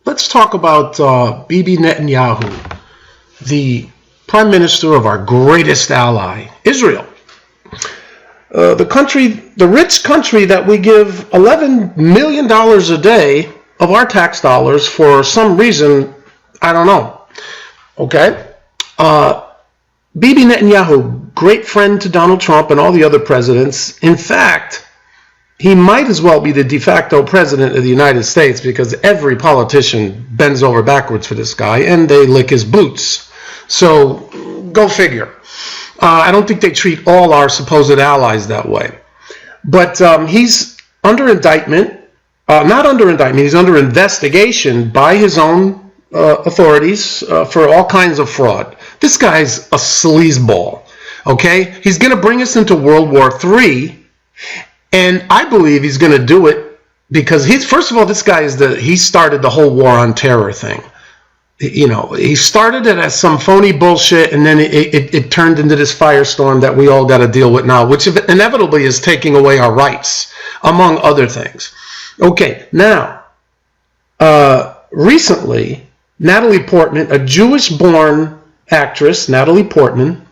let's talk about Bibi Netanyahu, the prime minister of our greatest ally, Israel. The rich country that we give $11 million a day of our tax dollars for some reason, I don't know. Okay? Bibi Netanyahu, great friend to Donald Trump and all the other presidents. In fact, he might as well be the de facto president of the United States because every politician bends over backwards for this guy and they lick his boots. So, go figure. I don't think they treat all our supposed allies that way. But he's under indictment. Not under indictment, he's under investigation by his own authorities for all kinds of fraud. This guy's a sleazeball, okay? He's going to bring us into World War III, and I believe he's going to do it because first of all, this guy he started the whole war on terror thing. You know, he started it as some phony bullshit, and then it turned into this firestorm that we all got to deal with now, which inevitably is taking away our rights, among other things. Okay, now, recently, Natalie Portman, a Jewish-born actress, Natalie Portman,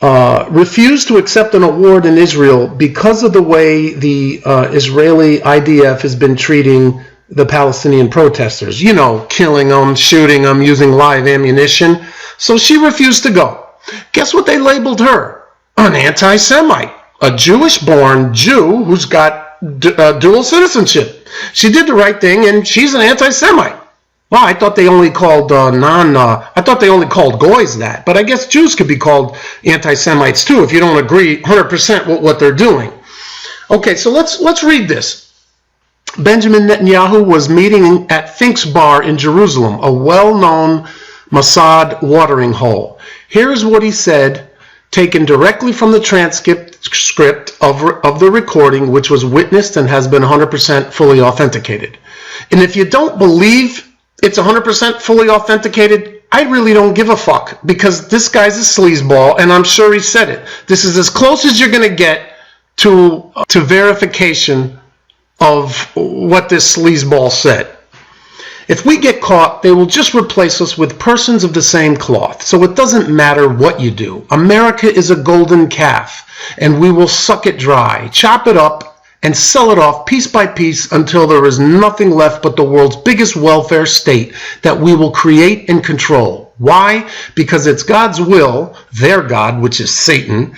refused to accept an award in Israel because of the way the Israeli IDF has been treating the Palestinian protesters, you know, killing them, shooting them, using live ammunition. So she refused to go. Guess what they labeled her? An anti-Semite, a Jewish-born Jew who's got dual citizenship. She did the right thing, and she's an anti-Semite. Well, I thought they only called I thought they only called goys that, but I guess Jews could be called anti-Semites too if you don't agree 100% with what they're doing. Okay, so let's read this. Benjamin Netanyahu was meeting at Fink's Bar in Jerusalem, a well-known Mossad watering hole. Here's what he said, taken directly from the transcript of the recording, which was witnessed and has been 100% fully authenticated. And if you don't believe it's 100% fully authenticated, I really don't give a fuck, because this guy's a sleazeball, and I'm sure he said it. This is as close as you're going to get to verification of what this sleazeball said. If we get caught, they will just replace us with persons of the same cloth. So it doesn't matter what you do. America is a golden calf, and we will suck it dry, chop it up, and sell it off piece by piece until there is nothing left but the world's biggest welfare state that we will create and control. Why? Because it's God's will, their God, which is Satan,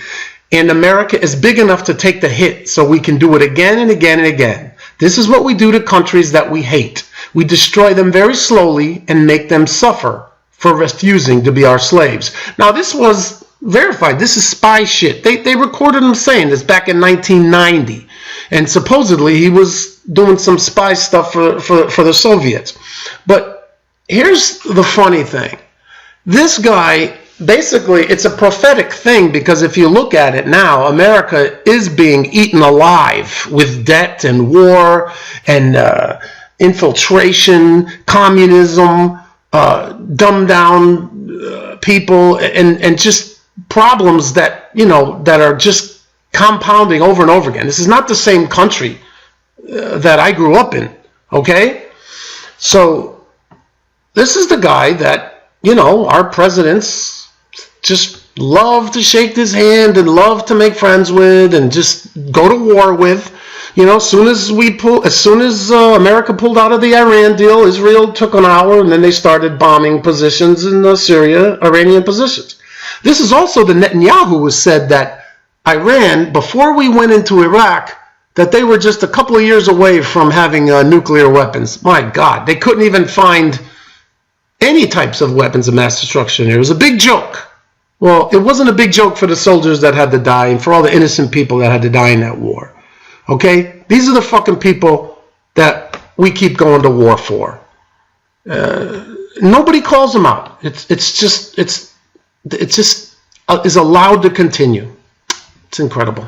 and America is big enough to take the hit so we can do it again and again and again. This is what we do to countries that we hate. We destroy them very slowly and make them suffer for refusing to be our slaves. Now, this was verified. This is spy shit. They recorded him saying this back in 1990. And supposedly he was doing some spy stuff for the Soviets. But here's the funny thing. This guy, basically, it's a prophetic thing, because if you look at it now, America is being eaten alive with debt and war and infiltration, communism, dumbed down people, and just problems that, you know, that are just compounding over and over again. This is not the same country that I grew up in, okay? So this is the guy that, you know, our presidents just love to shake his hand and love to make friends with and just go to war with. You know, as soon as America pulled out of the Iran deal, Israel took an hour, and then they started bombing positions in Syria, Iranian positions. This is also the Netanyahu who said that Iran, before we went into Iraq, that they were just a couple of years away from having nuclear weapons. My God, they couldn't even find any types of weapons of mass destruction here. It was a big joke. Well, it wasn't a big joke for the soldiers that had to die and for all the innocent people that had to die in that war. Okay? These are the fucking people that we keep going to war for. Nobody calls them out. It's just is allowed to continue. It's incredible.